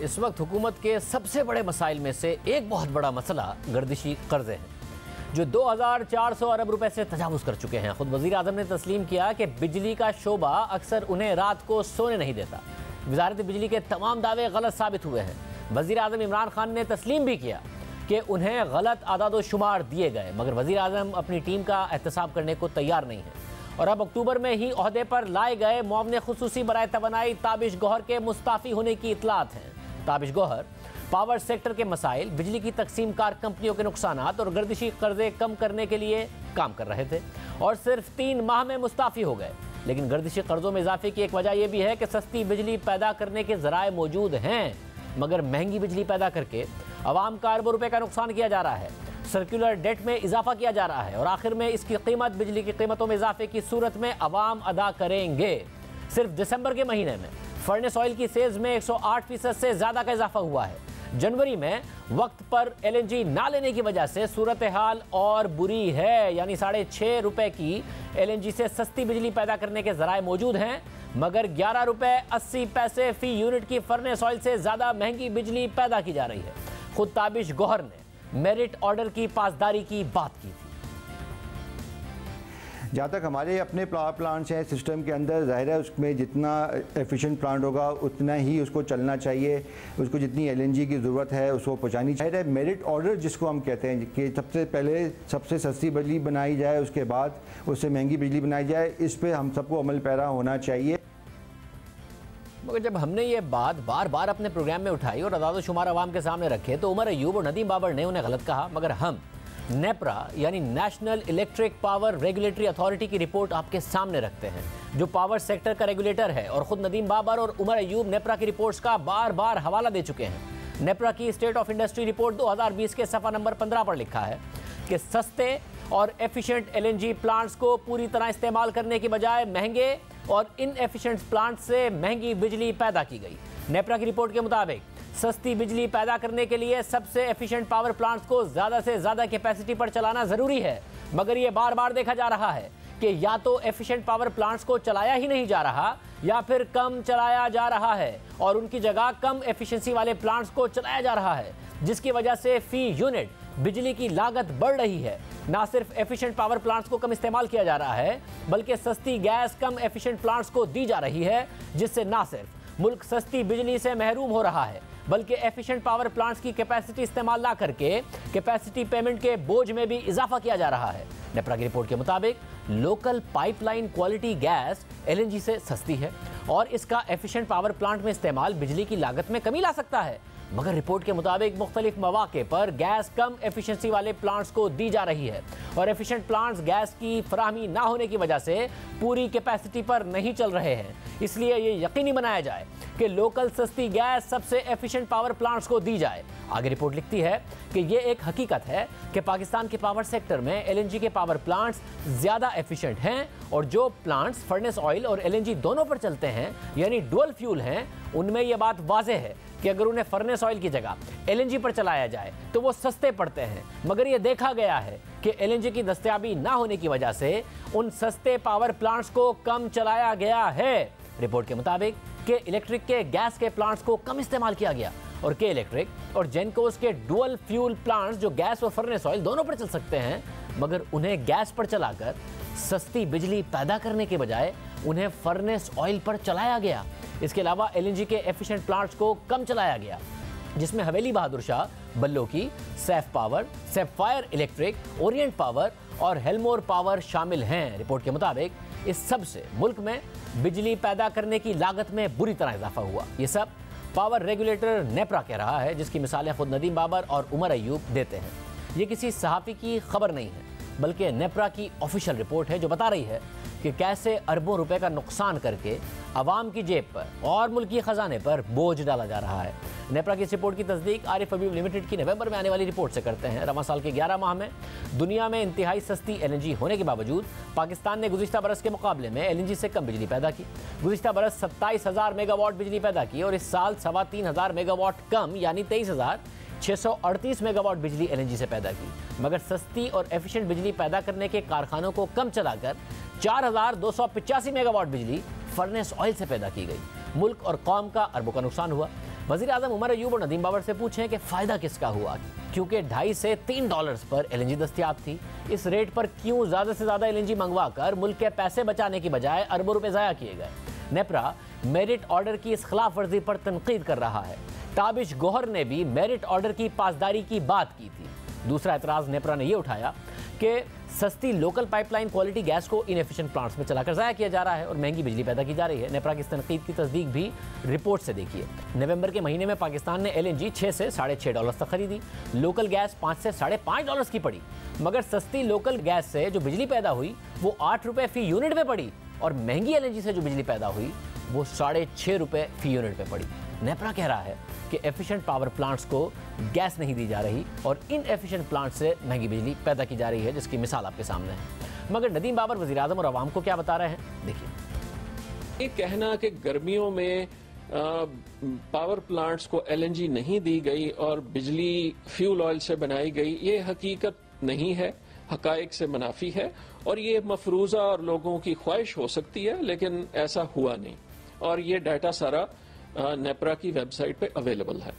इस वक्त हुकूमत के सबसे बड़े मसाइल में से एक बहुत बड़ा मसला गर्दिशी कर्जे हैं, जो 2400 अरब रुपए से तजावुज़ कर चुके हैं। खुद वज़ीर आज़म ने तस्लीम किया कि बिजली का शोबा अक्सर उन्हें रात को सोने नहीं देता। वज़ारत बिजली के तमाम दावे गलत साबित हुए हैं। वज़ीर आज़म इमरान खान ने तस्लीम भी किया कि उन्हें गलत आदाद व शुमार दिए गए, मगर वज़ीर आज़म अपनी टीम का एहतसाब करने को तैयार नहीं है। और अब अक्टूबर में ही ओहदे पर लाए गए मुआवने खुसूसी बराए तवानाई ताबिश गौहर के मुस्ताफ़ी होने की इतलात हैं। ताबिश गौहर पावर सेक्टर के मसाइल, बिजली की तकसीम कार कंपनियों के नुकसानात और गर्दिशी कर्जे कम करने के लिए काम कर रहे थे और सिर्फ 3 माह में मुस्ताफ़ी हो गए। लेकिन गर्दिशी कर्जों में इजाफे की एक वजह यह भी है कि सस्ती बिजली पैदा करने के ज़राए मौजूद हैं, मगर महंगी बिजली पैदा करके अवाम का अरबों रुपए का नुकसान किया जा रहा है। सर्कुलर डेट में इजाफा किया जा रहा है और आखिर में इसकी कीमत बिजली की कीमतों में इजाफे की सूरत में अवाम अदा करेंगे। सिर्फ दिसंबर के महीने में फर्नेस ऑयल की सेल्स में 108% से ज़्यादा का इजाफा हुआ है। जनवरी में वक्त पर LNG ना लेने की वजह से सूरत हाल और बुरी है, यानी 6.5 रुपए की LNG से सस्ती बिजली पैदा करने के ज़राए मौजूद हैं, मगर 11 रुपए 80 पैसे फ़ी यूनिट की फर्नेस ऑयल से ज़्यादा महंगी बिजली पैदा की जा रही है। खुद ताबिश गौहर ने मेरिट ऑर्डर की पासदारी की बात की थी। जहाँ तक हमारे अपने पावर प्लांट्स हैं सिस्टम के अंदर, ज़ाहिर है उसमें जितना एफिशिएंट प्लांट होगा उतना ही उसको चलना चाहिए, उसको जितनी LNG की ज़रूरत है उसको पहुँचानी चाहिए। ज़ाहिर है मेरिट ऑर्डर जिसको हम कहते हैं कि सबसे पहले सबसे सस्ती बिजली बनाई जाए, उसके बाद उससे महंगी बिजली बनाई जाए, इस पर हम सबको अमल पैरा होना चाहिए। मगर जब हमने ये बात बार बार अपने प्रोग्राम में उठाई और अदाद शुमार अवाम के सामने रखे तो उमर अयूब और नदीम बाबर ने उन्हें गलत कहा। मगर हम नेपरा यानी national electric power regulatory authority की रिपोर्ट आपके सामने रखते हैं, जो पावर सेक्टर का रेगुलेटर है, और खुद नदीम बाबर और उमर अयूब नेपरा की रिपोर्ट्स का बार बार हवाला दे चुके हैं। नेपरा की स्टेट ऑफ इंडस्ट्री रिपोर्ट 2020 के सफ़ा नंबर 15 पर लिखा है कि सस्ते और एफिशिएंट LNG प्लांट्स को पूरी तरह इस्तेमाल करने की बजाय महंगे और इनएफिशिएंट प्लांट से महंगी बिजली पैदा की गई। नेपरा की रिपोर्ट के मुताबिक सस्ती बिजली पैदा करने के लिए सबसे एफिशिएंट पावर प्लांट्स को ज़्यादा से ज़्यादा कैपेसिटी पर चलाना ज़रूरी है, मगर ये बार बार देखा जा रहा है कि या तो एफिशिएंट पावर प्लांट्स को चलाया ही नहीं जा रहा या फिर कम चलाया जा रहा है और उनकी जगह कम एफिशिएंसी वाले प्लांट्स को चलाया जा रहा है, जिसकी वजह से फ़ी यूनिट बिजली की लागत बढ़ रही है। ना सिर्फ एफिशिएंट पावर प्लांट्स को कम इस्तेमाल किया जा रहा है, बल्कि सस्ती गैस कम एफिशिएंट प्लांट्स को दी जा रही है, जिससे ना सिर्फ मुल्क सस्ती बिजली से महरूम हो रहा है, बल्कि एफिशिएंट पावर प्लांट्स की कैपेसिटी इस्तेमाल ना करके कैपेसिटी पेमेंट के बोझ में भी इजाफा किया जा रहा है। नेपरा की रिपोर्ट के मुताबिक local pipeline quality gas LNG से सस्ती है और इसका एफिशिएंट पावर प्लांट में इस्तेमाल बिजली की लागत में कमी ला सकता है, मगर रिपोर्ट के मुताबिक मुख्तलिफ मौके पर गैस कम एफिशिएंसी वाले प्लांट्स को दी जा रही है और एफिशिएंट प्लांट्स गैस की फराहमी ना होने की वजह से पूरी कैपेसिटी पर नहीं चल रहे हैं। इसलिए ये यकीनी बनाया जाए कि लोकल सस्ती गैस सबसे एफिशिएंट पावर प्लांट्स को दी जाए। आगे रिपोर्ट लिखती है कि ये एक हकीकत है कि पाकिस्तान के पावर सेक्टर में LNG के पावर प्लांट्स ज़्यादा एफिशिएंट हैं और जो प्लांट्स फर्नेस ऑयल और LNG दोनों पर चलते हैं, यानी डुअल फ्यूल हैं, उनमें यह बात वाज़ेह है कि अगर उन्हें फर्नेस ऑयल की जगह LNG पर चलाया जाए तो वो सस्ते पड़ते हैं। मगर ये देखा गया है कि LNG की दस्तयाबी ना होने की वजह से उन सस्ते पावर प्लांट्स को कम चलाया गया है। रिपोर्ट के मुताबिक के इलेक्ट्रिक के गैस के प्लांट्स को कम इस्तेमाल किया गया और के इलेक्ट्रिक और जेनकोस के डुअल फ्यूल प्लांट्स जो गैस और फर्नेस ऑयल दोनों पर चल सकते हैं, मगर उन्हें गैस पर चलाकर सस्ती बिजली पैदा करने के बजाय उन्हें फर्नेस ऑयल पर चलाया गया। इसके अलावा LNG के एफिशिएंट प्लांट्स को कम चलाया गया, जिसमें हवेली बहादुर शाह, बल्लो की, Saif power, sapphire electric, Orient power और हेलमोर पावर शामिल हैं। रिपोर्ट के मुताबिक इस सब से मुल्क में बिजली पैदा करने की लागत में बुरी तरह इजाफा हुआ। ये सब पावर रेगुलेटर नेपरा कह रहा है, जिसकी मिसालें खुद नदीम बाबर और उमर अयूब देते हैं। ये किसी सहाफ़ी की खबर नहीं है, बल्कि नेपरा की ऑफिशियल रिपोर्ट है, जो बता रही है कि कैसे अरबों रुपए का नुकसान करके अवाम की जेब पर और मुल्की ख़जाने पर बोझ डाला जा रहा है। नेपरा की इस रिपोर्ट की तस्दीक आरिफ हबीब लिमिटेड की नवंबर में आने वाली रिपोर्ट से करते हैं। रवां साल के 11 माह में दुनिया में इंतहाई सस्ती LNG होने के बावजूद पाकिस्तान ने गुज़िश्ता बरस के मुकाबले में LNG से कम बिजली पैदा की। गुज़िश्ता बरस 27,000 मेगावाट बिजली पैदा की और इस साल 3,2500 मेगावाट कम यानी 23,638 मेगावाट बिजली LNG से पैदा की। मगर सस्ती और एफिशिएंट बिजली पैदा करने के कारखानों को कम चलाकर 4,285 मेगावाट बिजली फर्नेस ऑयल से पैदा की गई। मुल्क और कौम का अरबों का नुकसान हुआ। वज़ीर आज़म उमर अयूब और नदीम बाबर से पूछें कि फ़ायदा किसका हुआ, क्योंकि $2.5 से $3 पर LNG दस्तियाब थी। इस रेट पर क्यों ज़्यादा से ज़्यादा LNG मंगवा कर मुल्क के पैसे बचाने की बजाय अरबों रुपए ज़ाया किए गए। नेपरा मेरिट ऑर्डर की इस खिलाफ वर्जी पर तनकीद कर रहा है। ताबिश गौहर ने भी मेरिट ऑर्डर की पासदारी की बात की थी। दूसरा एतराज़ नेपरा ने यह उठाया कि सस्ती लोकल पाइपलाइन क्वालिटी गैस को इनएफिशिएंट प्लांट्स में चलाकर ज़ाया किया जा रहा है और महंगी बिजली पैदा की जा रही है। नेपरा की इस तनकीद की तस्दीक भी रिपोर्ट से देखिए। नवंबर के महीने में पाकिस्तान ने LNG $6 से $6.5 तक खरीदी। लोकल गैस $5 से $5.5 की पड़ी, मगर सस्ती लोकल गैस से जो बिजली पैदा हुई वो ₹8 फी यूनिट में पड़ी और महंगी LNG से जो बिजली पैदा हुई वो ₹6.5 फी यूनिट पे पड़ी। नेपरा कह रहा है कि एफिशिएंट पावर प्लांट्स को गैस नहीं दी जा रही और इन एफिशिएंट प्लांट से महंगी बिजली पैदा की जा रही है, जिसकी मिसाल आपके सामने है। मगर नदीम बाबर वज़ीर आज़म और अवाम को क्या बता रहे हैं, देखिए। ये कहना कि गर्मियों में पावर प्लांट्स को LNG नहीं दी गई और बिजली फ्यूल ऑयल से बनाई गई, ये हकीकत नहीं है, हकाइक से मुनाफी है और ये मफरूज़ा और लोगों की ख्वाहिश हो सकती है, लेकिन ऐसा हुआ नहीं। और ये डाटा सारा नेपरा की वेबसाइट पे अवेलेबल है।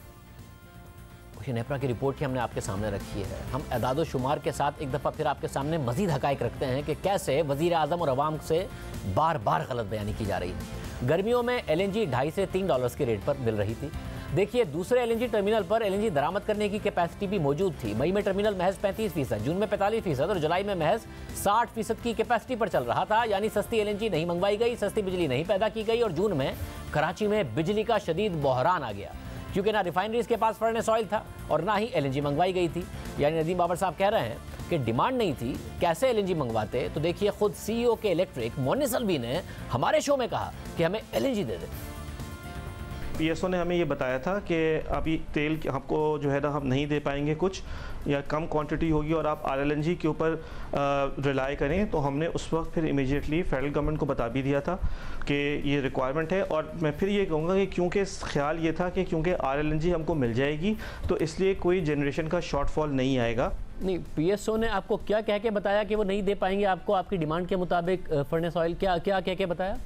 नेपरा की रिपोर्ट की हमने आपके सामने रखी है। हम एदाद शुमार के साथ एक दफ़ा फिर आपके सामने मजीद हकाइक रखते हैं कि कैसे वज़ीर आज़म और अवाम से बार बार गलत बयानी की जा रही है। गर्मियों में LNG $2.5 से $3 के रेट पर मिल रही थी। देखिए, दूसरे LNG टर्मिनल पर LNG दरामद करने की कैपेसिटी भी मौजूद थी। मई में टर्मिनल महज 35%, जून में 45% और जुलाई में महज 60% की कैपेसिटी पर चल रहा था। यानी सस्ती LNG नहीं मंगवाई गई, सस्ती बिजली नहीं पैदा की गई और जून में कराची में बिजली का शदीद बहरान आ गया, क्योंकि ना रिफाइनरीज के पास फर्नेस ऑयल था और ना ही LNG मंगवाई गई थी। यानी नदीम बाबर साहब कह रहे हैं कि डिमांड नहीं थी, कैसे LNG मंगवाते। तो देखिए, खुद CEO के इलेक्ट्रिक मोनिस अलवी ने हमारे शो में कहा कि हमें LNG दे दे। PSO ने हमें ये बताया था कि अभी तेल आपको जो है ना हम नहीं दे पाएंगे कुछ, या कम क्वांटिटी होगी और आप RLNG के ऊपर रिलाई करें। तो हमने उस वक्त फिर इमीडिएटली फेडरल गवर्नमेंट को बता भी दिया था कि ये रिक्वायरमेंट है। और मैं फिर ये कहूँगा कि क्योंकि ख्याल ये था कि क्योंकि RLNG हमको मिल जाएगी तो इसलिए कोई जनरेशन का शॉर्टफॉल नहीं आएगा। नहीं, PSO ने आपको क्या कह के बताया कि वो नहीं दे पाएंगे आपको आपकी डिमांड के मुताबिक फर्नेस ऑयल? क्या क्या कह के बताया?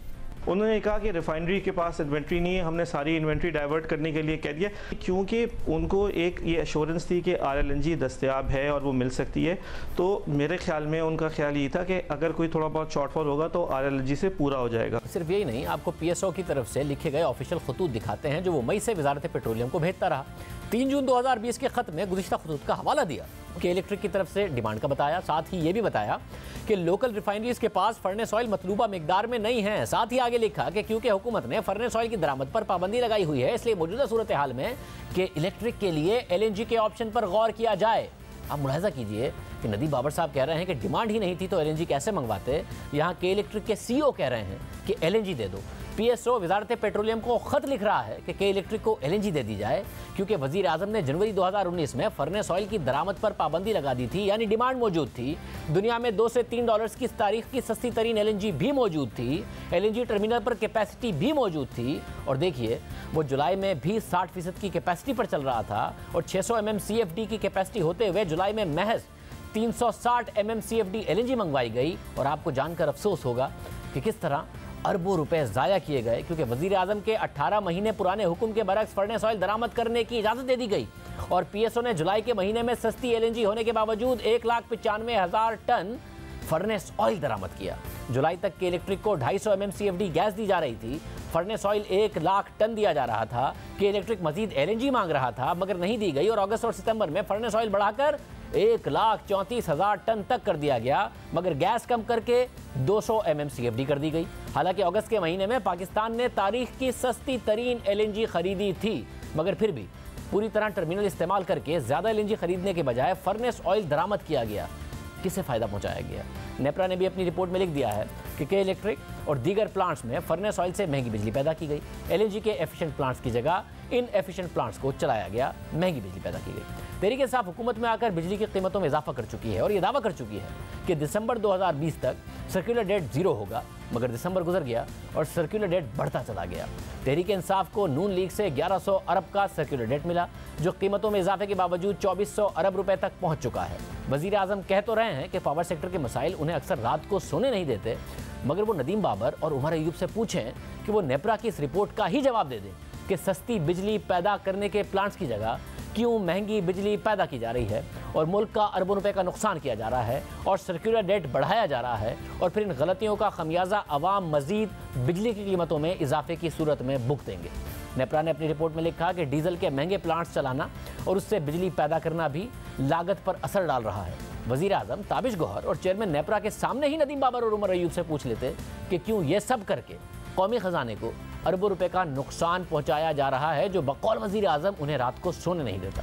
उन्होंने कहा कि रिफाइनरी के पास इन्वेंट्री नहीं है, हमने सारी इन्वेंट्री डाइवर्ट करने के लिए कह दिया, क्योंकि उनको एक ये एश्योरेंस थी कि RLNG दस्तयाब है और वो मिल सकती है। तो मेरे ख्याल में उनका ख्याल ये था कि अगर कोई थोड़ा बहुत शॉर्टफॉल होगा तो RLNG से पूरा हो जाएगा। सिर्फ यही नहीं, आपको PSO की तरफ से लिखे गए ऑफिशियल खतूत दिखाते हैं जो वो मई से वजारत पेट्रोलियम को भेजता रहा। 3 जून 2020 के खत में गुज़िश्ता खतूत का हवाला दिया कि इलेक्ट्रिक की तरफ से डिमांड का बताया, साथ ही ये भी बताया कि लोकल रिफाइनरीज के पास फर्नेस ऑयल मतलूबा मिकदार में नहीं है। साथ ही आगे लिखा कि क्योंकि हुकूमत ने फर्नेस ऑयल की दरामद पर पाबंदी लगाई हुई है, इसलिए मौजूदा सूरत हाल में कि इलेक्ट्रिक के लिए LNG के ऑप्शन पर गौर किया जाए। आप मुलाहिजा कीजिए कि नदीम बाबर साहब कह रहे हैं कि डिमांड ही नहीं थी तो LNG कैसे मंगवाते। यहाँ के इलेक्ट्रिक के CEO कह रहे हैं कि LNG दे दो। PSO वजारत पेट्रोलियम को खत लिख रहा है कि के इलेक्ट्रिक को LNG दे दी जाए, क्योंकि वजीर आजम ने जनवरी 2019 में फर्नेस ऑयल की दरामद पर पाबंदी लगा दी थी। यानी डिमांड मौजूद थी। दुनिया में $2 से $3 की तारीख की सस्ती तरीन LNG भी मौजूद थी। LNG टर्मिनल पर कैपेसिटी भी मौजूद थी। और देखिए, वो जुलाई में भी 60% की कैपेसिटी पर चल रहा था और 600 MMCFD की कैपेसिटी होते हुए जुलाई में महज 360 MMCFD LNG मंगवाई गई। और आपको जानकर अफसोस होगा कि किस तरह अरबों रुपए ज़ाया किए गए, क्योंकि वज़ीर आज़म के 18 महीने पुराने हुक्म के बरक्स फर्नेस ऑयल दरामद करने की इजाज़त दे दी गई और PSO ने जुलाई के महीने में सस्ती LNG होने के बावजूद 1,95,000 टन फर्नेस ऑयल दरामद किया। जुलाई तक के इलेक्ट्रिक को 250 MMCFD गैस दी जा रही थी। फर्नेस ऑयल 1 लाख टन दिया जा रहा था कि इलेक्ट्रिक मजीद LNG मांग रहा था, मगर नहीं दी गई और अगस्त और सितंबर में फर्नेस ऑयल बढ़ाकर 1,34,000 टन तक कर दिया गया, मगर गैस कम करके 200 MMCFD कर दी गई। हालांकि अगस्त के महीने में पाकिस्तान ने तारीख की सस्ती तरीन LNG खरीदी थी, मगर फिर भी पूरी तरह टर्मिनल इस्तेमाल करके ज़्यादा LNG खरीदने के बजाय फर्नेस ऑयल दरामद किया गया। किसे फ़ायदा पहुंचाया गया? नेपरा ने भी अपनी रिपोर्ट में लिख दिया है कि के इलेक्ट्रिक और दीगर प्लांट्स में फर्नेस ऑयल से महंगी बिजली पैदा की गई। LNG के एफिशिएंट प्लांट्स की जगह इन एफिशिएंट प्लांट्स को चलाया गया, महंगी बिजली पैदा की गई। तहरीक इंसाफ हुकूमत में आकर बिजली की कीमतों में इजाफा कर चुकी है और ये दावा कर चुकी है कि दिसंबर 2020 तक सर्कुलर डेट 0 होगा, मगर दिसंबर गुजर गया और सर्कुलर डेट बढ़ता चला गया। तहरीक इंसाफ को नून लीग से 1100 अरब का सर्कुलर डेट मिला, जो कीमतों में इजाफे के बावजूद 2400 अरब रुपए तक पहुंच चुका है। वजीर आजम कह तो रहे हैं कि पावर सेक्टर के मसाइल उन्हें अक्सर रात को सोने नहीं देते, मगर वो नदीम बाबर और उमर अयूब से पूछें कि वो नेपरा की इस रिपोर्ट का ही जवाब दे दें कि सस्ती बिजली पैदा करने के प्लांट्स की जगह क्यों महंगी बिजली पैदा की जा रही है और मुल्क का अरबों रुपए का नुकसान किया जा रहा है और सर्कुलर डेट बढ़ाया जा रहा है और फिर इन गलतियों का खमियाजा अवाम मजीद बिजली की कीमतों में इजाफे की सूरत में भुगतेंगे। नेपरा ने अपनी रिपोर्ट में लिखा कि डीजल के महंगे प्लांट्स चलाना और उससे बिजली पैदा करना भी लागत पर असर डाल रहा है। वजीर आजम ताबिश गौहर और चेयरमैन नेपरा के सामने ही नदीम बाबर और उमर अयूब से पूछ लेते कि क्यों ये सब करके कौमी खजाने को अरबों रुपए का नुकसान पहुंचाया जा रहा है, जो बकौल वजीर आजम उन्हें रात को सोने नहीं देता।